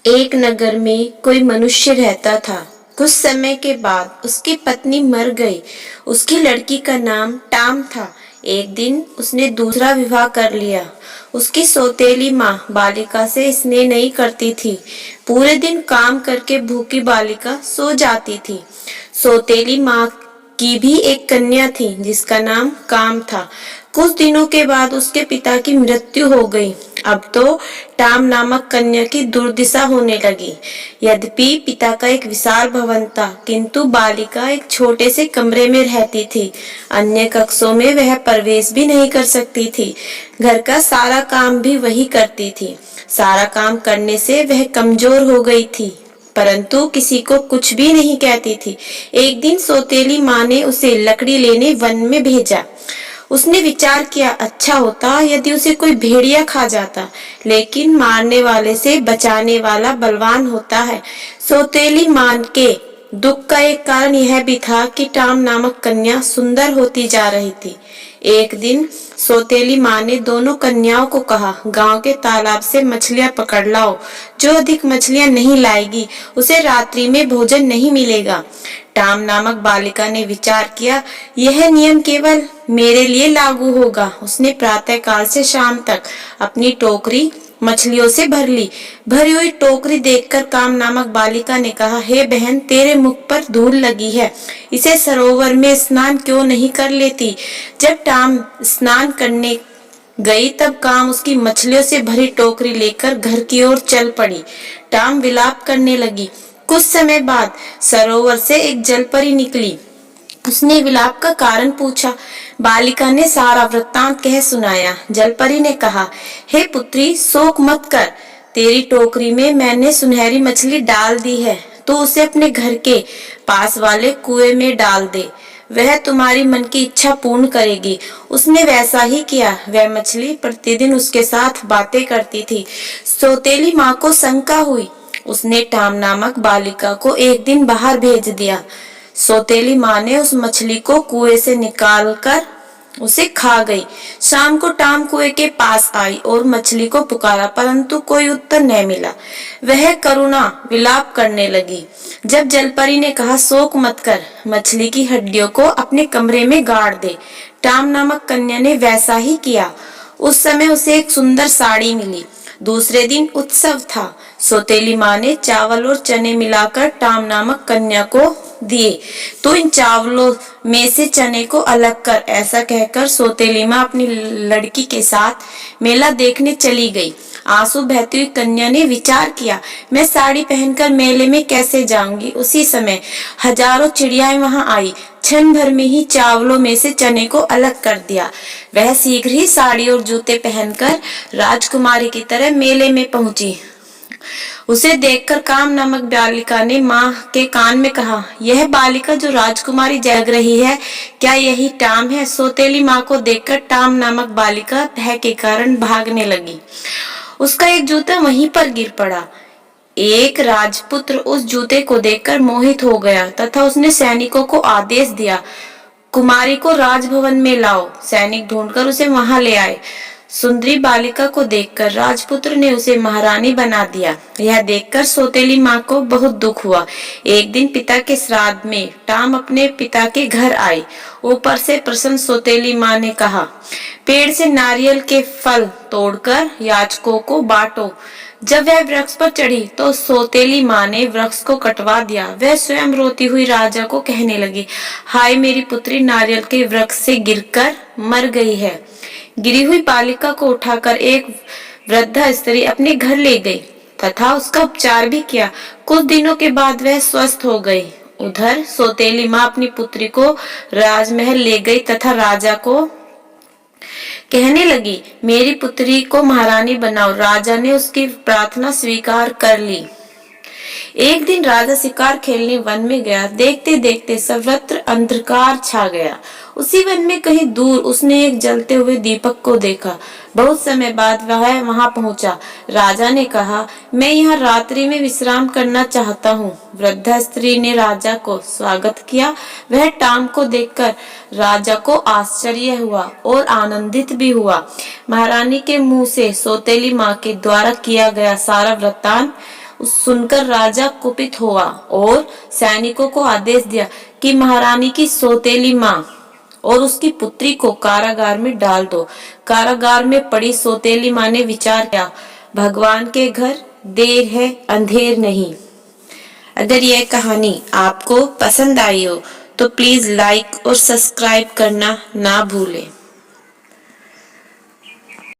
एक नगर में कोई मनुष्य रहता था। कुछ समय के बाद उसकी पत्नी मर गई। उसकी लड़की का नाम टाम था। एक दिन उसने दूसरा विवाह कर लिया। उसकी सौतेली माँ बालिका से स्नेह नहीं करती थी। पूरे दिन काम करके भूखी बालिका सो जाती थी। सौतेली माँ की भी एक कन्या थी जिसका नाम काम था। कुछ दिनों के बाद उसके पिता की मृत्यु हो गई। अब तो टाम नामक कन्या की दुर्दशा होने लगी। यद्यपि पिता का एक विशाल भवन था, किंतु बालिका एक छोटे से कमरे में रहती थी। अन्य कक्षों में वह प्रवेश भी नहीं कर सकती थी। घर का सारा काम भी वही करती थी। सारा काम करने से वह कमजोर हो गई थी, परंतु किसी को कुछ भी नहीं कहती थी। एक दिन सौतेली माँ ने उसे लकड़ी लेने वन में भेजा। उसने विचार किया, अच्छा होता यदि उसे कोई भेड़िया खा जाता, लेकिन मारने वाले से बचाने वाला बलवान होता है। सौतेली माँ के दुख का एक कारण यह भी था कि टाम नामक कन्या सुंदर होती जा रही थी। एक दिन सौतेली माँ ने दोनों कन्याओं को कहा, गांव के तालाब से मछलियां पकड़ लाओ। जो अधिक मछलियां नहीं लाएगी उसे रात्रि में भोजन नहीं मिलेगा। टाम नामक बालिका ने विचार किया, यह नियम केवल मेरे लिए लागू होगा। उसने प्रातः काल से शाम तक अपनी टोकरी मछलियों से भर ली। भरी हुई टोकरी देखकर काम नामक बालिका ने कहा, हे बहन, तेरे मुख पर धूल लगी है, इसे सरोवर में स्नान क्यों नहीं कर लेती। जब टाम स्नान करने गई तब काम उसकी मछलियों से भरी टोकरी लेकर घर की ओर चल पड़ी। टाम विलाप करने लगी। कुछ समय बाद सरोवर से एक जलपरी निकली। उसने विलाप का कारण पूछा। बालिका ने सारा वृत्तांत कह सुनाया। जलपरी ने कहा, हे पुत्री, शोक मत कर। तेरी टोकरी में मैंने सुनहरी मछली डाल दी है, तो उसे अपने घर के पास वाले कुएं में डाल दे। वह तुम्हारी मन की इच्छा पूर्ण करेगी। उसने वैसा ही किया। वह मछली प्रतिदिन उसके साथ बातें करती थी। सौतेली माँ को शंका हुई। उसने टाम नामक बालिका को एक दिन बाहर भेज दिया। सौतेली माँ ने उस मछली को कुएं से निकालकर उसे खा गई। शाम को टाम कुएं के पास आई और मछली को पुकारा, परंतु कोई उत्तर नहीं मिला। वह करुणा विलाप करने लगी। जब जलपरी ने कहा, शोक मत कर, मछली की हड्डियों को अपने कमरे में गाड़ दे। टाम नामक कन्या ने वैसा ही किया। उस समय उसे एक सुंदर साड़ी मिली। दूसरे दिन उत्सव था। सौतेली माँ ने चावल और चने मिलाकर टाम नामक कन्या को दिए। तो इन चावलों में से चने को अलग कर, ऐसा कहकर सौतेली माँ अपनी लड़की के साथ मेला देखने चली गई। आंसू बहती हुई कन्या ने विचार किया, मैं साड़ी पहनकर मेले में कैसे जाऊंगी। उसी समय हजारों चिड़ियाएं वहां आई। क्षण भर में ही चावलों में से चने को अलग कर दिया। वह शीघ्र ही साड़ी और जूते पहनकर राजकुमारी की तरह मेले में पहुंची। उसे देखकर काम नामक बालिका ने माँ के कान में कहा, यह बालिका जो राजकुमारी जग रही है, क्या यही टाम है। सौतेली माँ को देखकर टाम नामक बालिका भय के कारण भागने लगी। उसका एक जूता वहीं पर गिर पड़ा। एक राजपुत्र उस जूते को देखकर मोहित हो गया तथा उसने सैनिकों को आदेश दिया, कुमारी को राजभवन में लाओ। सैनिक ढूंढकर उसे वहां ले आए। सुंदरी बालिका को देखकर राजपुत्र ने उसे महारानी बना दिया। यह देखकर सौतेली माँ को बहुत दुख हुआ। एक दिन पिता के श्राद्ध में टाम अपने पिता के घर आई। ऊपर से प्रसन्न सौतेली माँ ने कहा, पेड़ से नारियल के फल तोड़कर याचकों को बांटो। जब वह वृक्ष पर चढ़ी तो सौतेली माँ ने वृक्ष को कटवा दिया। वह स्वयं रोती हुई राजा को कहने लगी, हाय मेरी पुत्री नारियल के वृक्ष से गिरकर मर गई है। गिरी हुई बालिका को उठाकर एक वृद्धा स्त्री अपने घर ले गई तथा उसका उपचार भी किया। कुछ दिनों के बाद वह स्वस्थ हो गई। उधर सौतेली माँ अपनी पुत्री को राजमहल ले गई तथा राजा को कहने लगी, मेरी पुत्री को महारानी बनाओ। राजा ने उसकी प्रार्थना स्वीकार कर ली। एक दिन राजा शिकार खेलने वन में गया। देखते देखते सर्वत्र अंधकार छा गया। उसी वन में कहीं दूर उसने एक जलते हुए दीपक को देखा। बहुत समय बाद वह वहां पहुंचा। राजा ने कहा, मैं यहाँ रात्रि में विश्राम करना चाहता हूँ। वृद्धा स्त्री ने राजा को स्वागत किया। वह टाम को देखकर राजा को आश्चर्य हुआ और आनंदित भी हुआ। महारानी के मुंह से सौतेली माँ के द्वारा किया गया सारा वृत्तांत सुनकर राजा कुपित हुआ और सैनिकों को आदेश दिया कि महारानी की सौतेली माँ और उसकी पुत्री को कारागार में डाल दो। कारागार में पड़ी सौतेली माँ ने विचार किया, भगवान के घर देर है अंधेर नहीं। अगर यह कहानी आपको पसंद आई हो तो प्लीज लाइक और सब्सक्राइब करना ना भूलें।